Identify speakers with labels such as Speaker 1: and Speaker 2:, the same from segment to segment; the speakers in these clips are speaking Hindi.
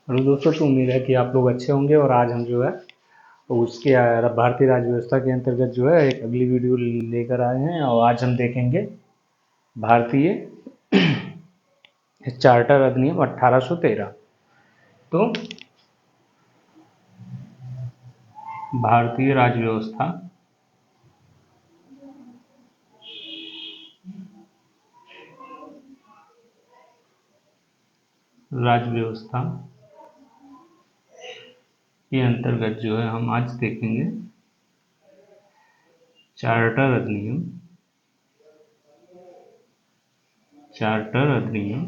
Speaker 1: हेलो दोस्तों, तो उम्मीद है कि आप लोग अच्छे होंगे। और आज हम जो है उसके भारतीय राज्य व्यवस्था के अंतर्गत जो है एक अगली वीडियो लेकर आए हैं। और आज हम देखेंगे भारतीय चार्टर अधिनियम 1813। तो भारतीय राज्य व्यवस्था राज्य व्यवस्था के अंतर्गत जो है हम आज देखेंगे चार्टर अधिनियम चार्टर अधिनियम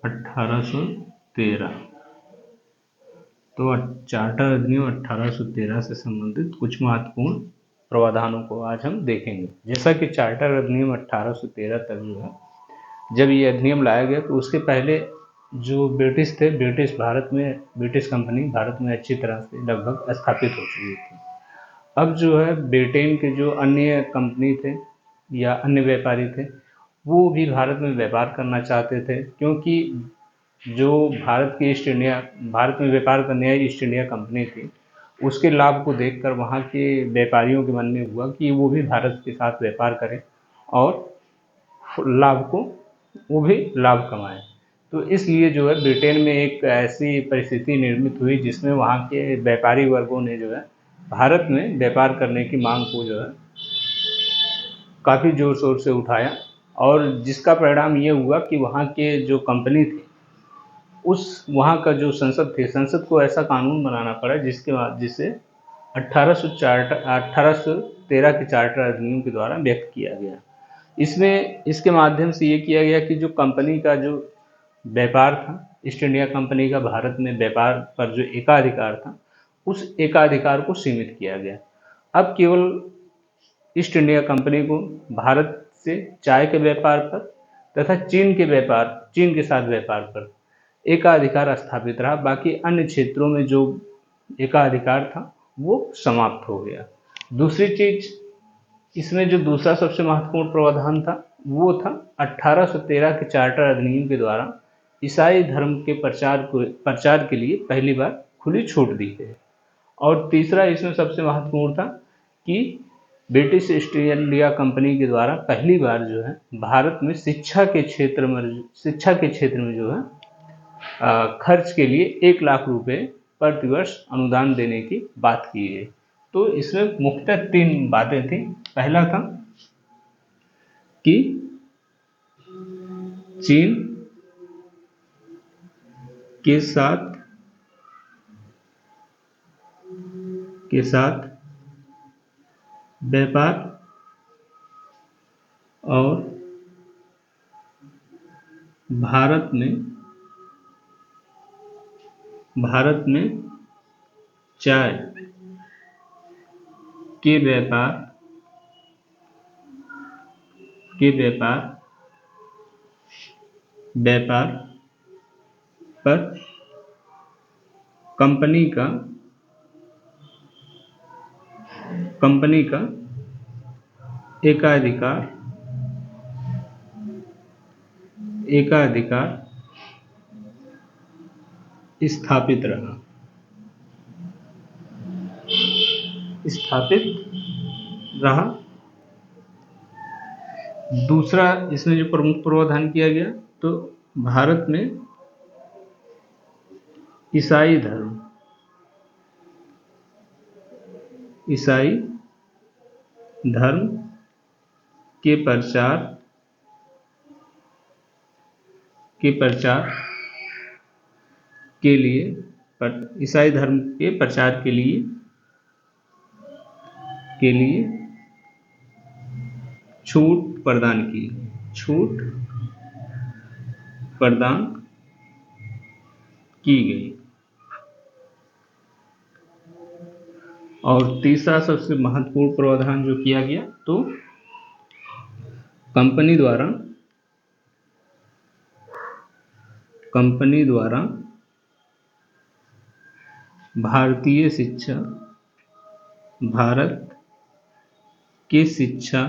Speaker 1: 1813। तो चार्टर अधिनियम 1813 से संबंधित कुछ महत्वपूर्ण प्रावधानों को आज हम देखेंगे। जैसा कि चार्टर अधिनियम 1813 तक जो है, जब ये अधिनियम लाया गया तो उसके पहले जो ब्रिटिश थे, ब्रिटिश कंपनी भारत में अच्छी तरह से लगभग स्थापित हो चुकी थी। अब जो है ब्रिटेन के जो अन्य कंपनी थे या अन्य व्यापारी थे, वो भी भारत में व्यापार करना चाहते थे, क्योंकि जो भारत में व्यापार करने आई ईस्ट इंडिया कंपनी थी, उसके लाभ को देखकर वहाँ के व्यापारियों के मन में हुआ कि वो भी भारत के साथ व्यापार करें और लाभ को वो भी लाभ कमाएं। तो इसलिए जो है ब्रिटेन में एक ऐसी परिस्थिति निर्मित हुई जिसमें वहाँ के व्यापारी वर्गों ने जो है भारत में व्यापार करने की मांग को जो है काफ़ी ज़ोर शोर से उठाया। और जिसका परिणाम ये हुआ कि वहाँ के जो कंपनी थी, उस वहाँ का जो संसद को ऐसा कानून बनाना पड़ा जिसके बाद जिसे 1813 के चार्टर अधिनियम के द्वारा व्यक्त किया गया। इसमें इसके माध्यम से ये किया गया कि जो कंपनी का जो व्यापार था, ईस्ट इंडिया कंपनी का भारत में व्यापार पर जो एकाधिकार था, उस एकाधिकार को सीमित किया गया। अब केवल ईस्ट इंडिया कंपनी को भारत से चाय के व्यापार पर तथा चीन के साथ व्यापार पर एकाधिकार स्थापित रहा। बाकी अन्य क्षेत्रों में जो एकाधिकार था वो समाप्त हो गया। दूसरी चीज, इसमें जो दूसरा सबसे महत्वपूर्ण प्रावधान था वो था 1813 के चार्टर अधिनियम के द्वारा ईसाई धर्म के प्रचार के लिए पहली बार खुली छूट दी गई। और तीसरा इसमें सबसे महत्वपूर्ण था कि ब्रिटिश ईस्ट इंडिया कंपनी के द्वारा पहली बार जो है भारत में शिक्षा के क्षेत्र में जो है खर्च के लिए 1 लाख रुपए प्रतिवर्ष अनुदान देने की बात की गई। तो इसमें मुख्यतः 3 बातें थी। पहला था कि चीन के साथ व्यापार और भारत में चाय के व्यापार पर कंपनी का एकाधिकार स्थापित रहा। दूसरा इसमें जो प्रमुख प्रावधान किया गया, तो भारत में ईसाई धर्म के प्रचार के लिए ईसाई धर्म के प्रचार के लिए छूट प्रदान की गई। और तीसरा सबसे महत्वपूर्ण प्रावधान जो किया गया, तो कंपनी द्वारा भारत के शिक्षा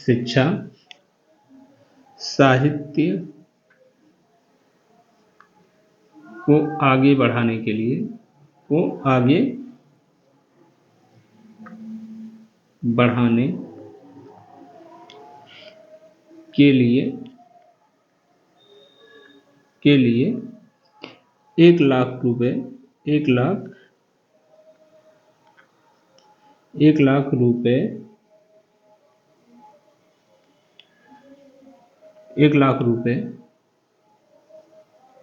Speaker 1: शिक्षा, साहित्य को आगे बढ़ाने के लिए को आगे बढ़ाने के लिए 1,00,000 रुपए 1,00,000 रुपए 1,00,000 रुपए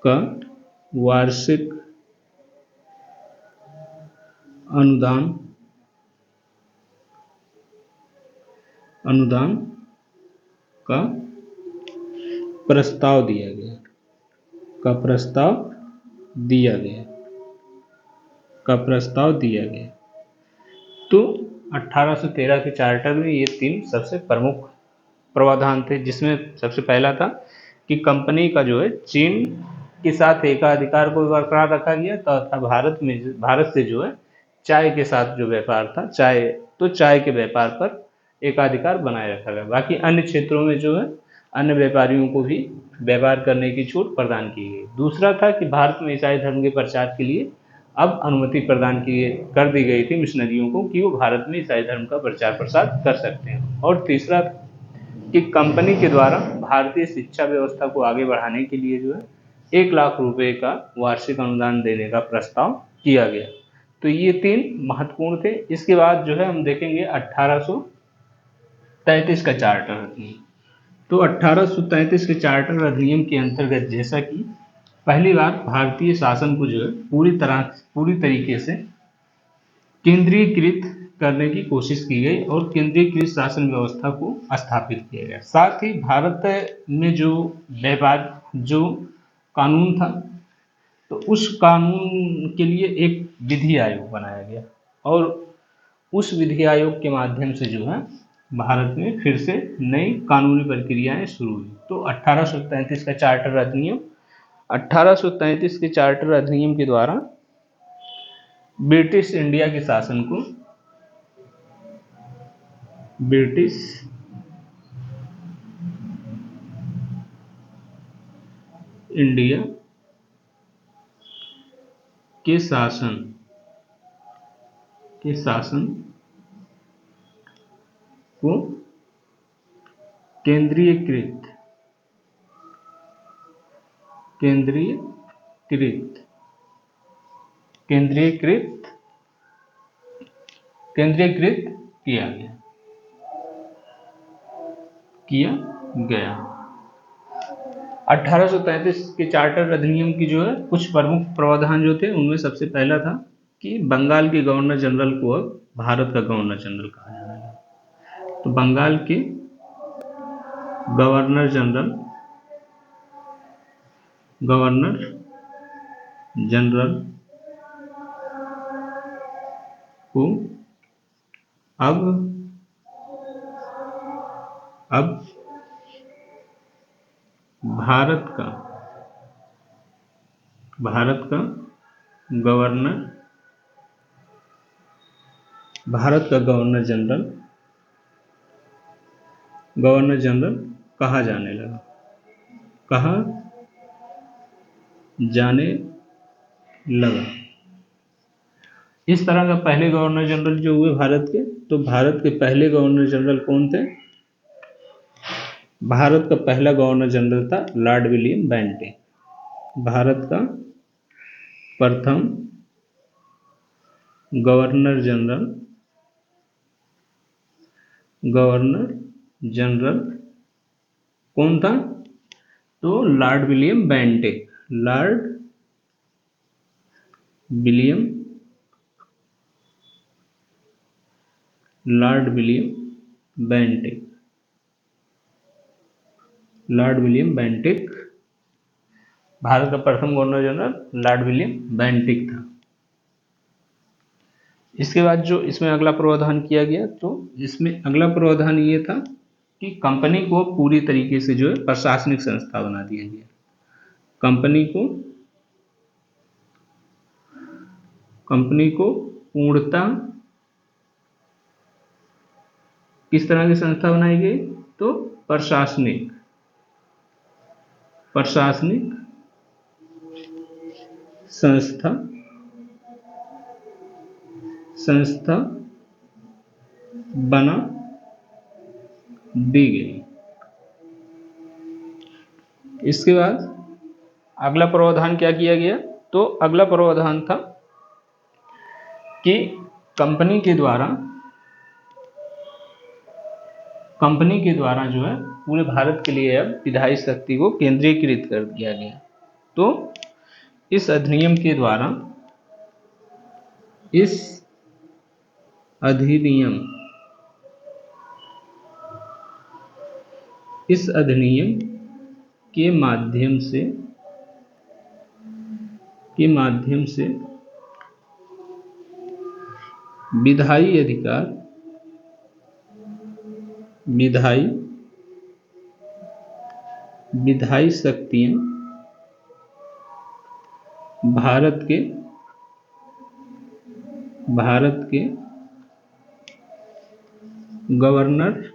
Speaker 1: का वार्षिक अनुदान का प्रस्ताव दिया गया तो 1813 के चार्टर में ये 3 सबसे प्रमुख प्रावधान थे, जिसमें सबसे पहला था कि कंपनी का जो है चीन के साथ एकाधिकार को बरकरार रखा गया तथा भारत से जो है चाय के साथ जो व्यापार था, चाय के व्यापार पर एकाधिकार बनाए रखा गया। बाकी अन्य क्षेत्रों में जो है अन्य व्यापारियों को भी व्यापार करने की छूट प्रदान की गई। दूसरा था कि भारत में ईसाई धर्म के प्रचार के लिए अब अनुमति प्रदान कर दी गई थी मिशनरियों को कि वो भारत में ईसाई धर्म का प्रचार प्रसार कर सकते हैं। और तीसरा कि कंपनी के द्वारा भारतीय शिक्षा व्यवस्था को आगे बढ़ाने के लिए जो है 1,00,000 रुपए का वार्षिक अनुदान देने का प्रस्ताव किया गया। तो ये 3 महत्वपूर्ण थे। इसके बाद जो है हम देखेंगे 1833 का चार्टर अधिनियम। तो 1833 के चार्टर अधिनियम के अंतर्गत जैसा कि पहली बार भारतीय शासन को जो है पूरी तरीके से केंद्रीकृत करने की कोशिश की गई और केंद्रीकृत शासन व्यवस्था को स्थापित किया गया। साथ ही भारत में जो कानून था, तो उस कानून के लिए एक विधि आयोग बनाया गया और उस विधि आयोग के माध्यम से जो है भारत में फिर से नई कानूनी प्रक्रियाएं शुरू हुई। तो 1833 का चार्टर अधिनियम 1833 के चार्टर अधिनियम के द्वारा ब्रिटिश इंडिया के शासन को को केंद्रीकृत किया गया। 1833 के चार्टर अधिनियम की जो है कुछ प्रमुख प्रावधान जो थे, उनमें सबसे पहला था कि बंगाल के गवर्नर जनरल को अब भारत का गवर्नर जनरल कहा जाने लगा। तो बंगाल के गवर्नर जनरल को अब भारत का गवर्नर जनरल कहा जाने लगा। इस तरह का पहले गवर्नर जनरल जो हुए भारत के, तो भारत के पहले गवर्नर जनरल कौन थे? भारत का पहला गवर्नर जनरल था लॉर्ड विलियम बेंटिक। भारत का प्रथम गवर्नर जनरल कौन था? तो Lord William Bentinck. Lord William Bentinck Bharat का प्रथम governor general Lord William Bentinck था। इसके बाद जो इसमें अगला प्रावधान किया गया, तो इसमें अगला प्रावधान ये था कि कंपनी को पूरी तरीके से जो है प्रशासनिक संस्था बना दिया गया। कंपनी को पूर्णतः किस तरह की संस्था बनाई गई? तो प्रशासनिक संस्था बना दी गई। इसके बाद अगला प्रावधान क्या किया गया? तो अगला प्रावधान था कि कंपनी के द्वारा जो है पूरे भारत के लिए अब विधायी शक्ति को केंद्रीकृत कर दिया गया। तो इस अधिनियम के द्वारा इस अधिनियम के माध्यम से विधायी शक्तियां भारत के गवर्नर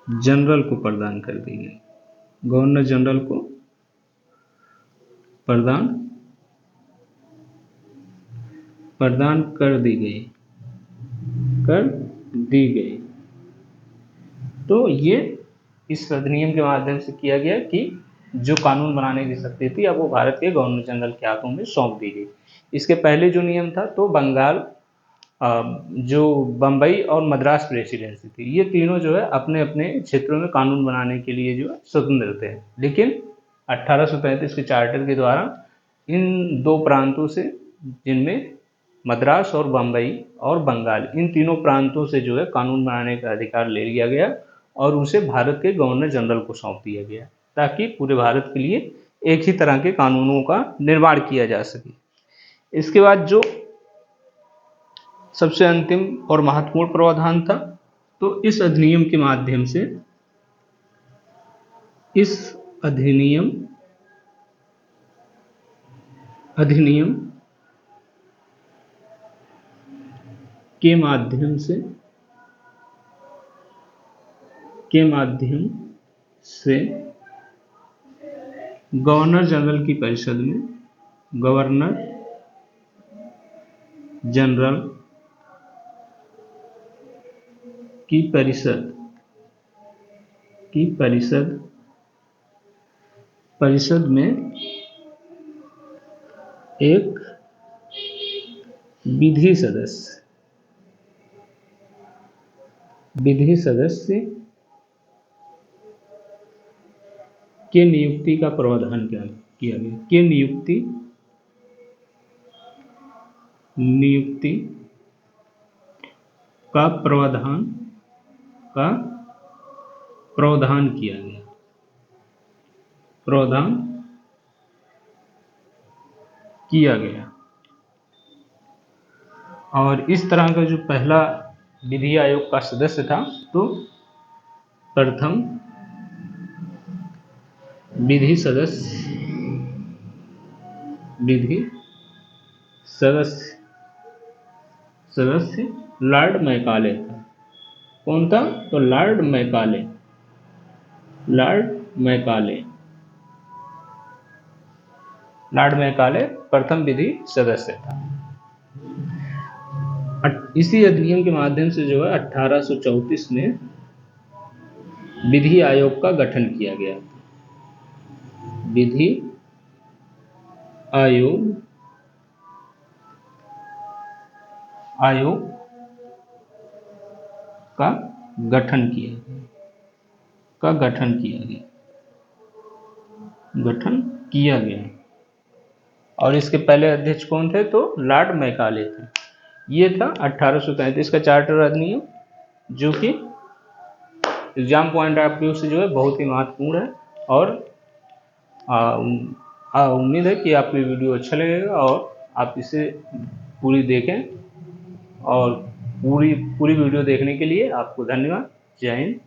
Speaker 1: जनरल को प्रदान कर दी गई। गवर्नर जनरल को प्रदान कर दी गई। तो ये इस अधिनियम के माध्यम से किया गया कि जो कानून बनाने की शक्ति थी अब वो भारत के गवर्नर जनरल के हाथों में सौंप दी गई। इसके पहले जो नियम था तो बंगाल, जो बम्बई और मद्रास प्रेसिडेंसी थी, ये तीनों जो है अपने अपने क्षेत्रों में कानून बनाने के लिए जो है स्वतंत्र थे। लेकिन 1835 के चार्टर के द्वारा इन दो प्रांतों से, जिनमें मद्रास और बम्बई और बंगाल, इन तीनों प्रांतों से जो है कानून बनाने का अधिकार ले लिया गया और उसे भारत के गवर्नर जनरल को सौंप दिया गया, ताकि पूरे भारत के लिए एक ही तरह के कानूनों का निर्माण किया जा सके। इसके बाद जो सबसे अंतिम और महत्वपूर्ण प्रावधान था, तो इस अधिनियम के माध्यम से के माध्यम से गवर्नर जनरल की परिषद में गवर्नर जनरल की परिषद में एक विधि सदस्य के नियुक्ति का प्रावधान किया गया। के नियुक्ति का प्रावधान किया गया। और इस तरह का जो पहला विधि आयोग का सदस्य था, तो प्रथम विधि सदस्य लॉर्ड मैकाले था। कौन था? तो लॉर्ड मैकाले प्रथम विधि सदस्य था। इसी अधिनियम के माध्यम से जो है 1834 में विधि आयोग का गठन किया गया। विधि आयोग का गठन किया गया। और इसके पहले अध्यक्ष कौन थे? तो लॉर्ड मैकाले थे। ये था 1833 का चार्टर अधिनियम, जो कि एग्जाम पॉइंट ऑफ व्यू से जो है बहुत ही महत्वपूर्ण है। और उम्मीद है कि आपको ये वीडियो अच्छा लगेगा और आप इसे पूरी देखें। और पूरी वीडियो देखने के लिए आपको धन्यवाद। जय हिंद।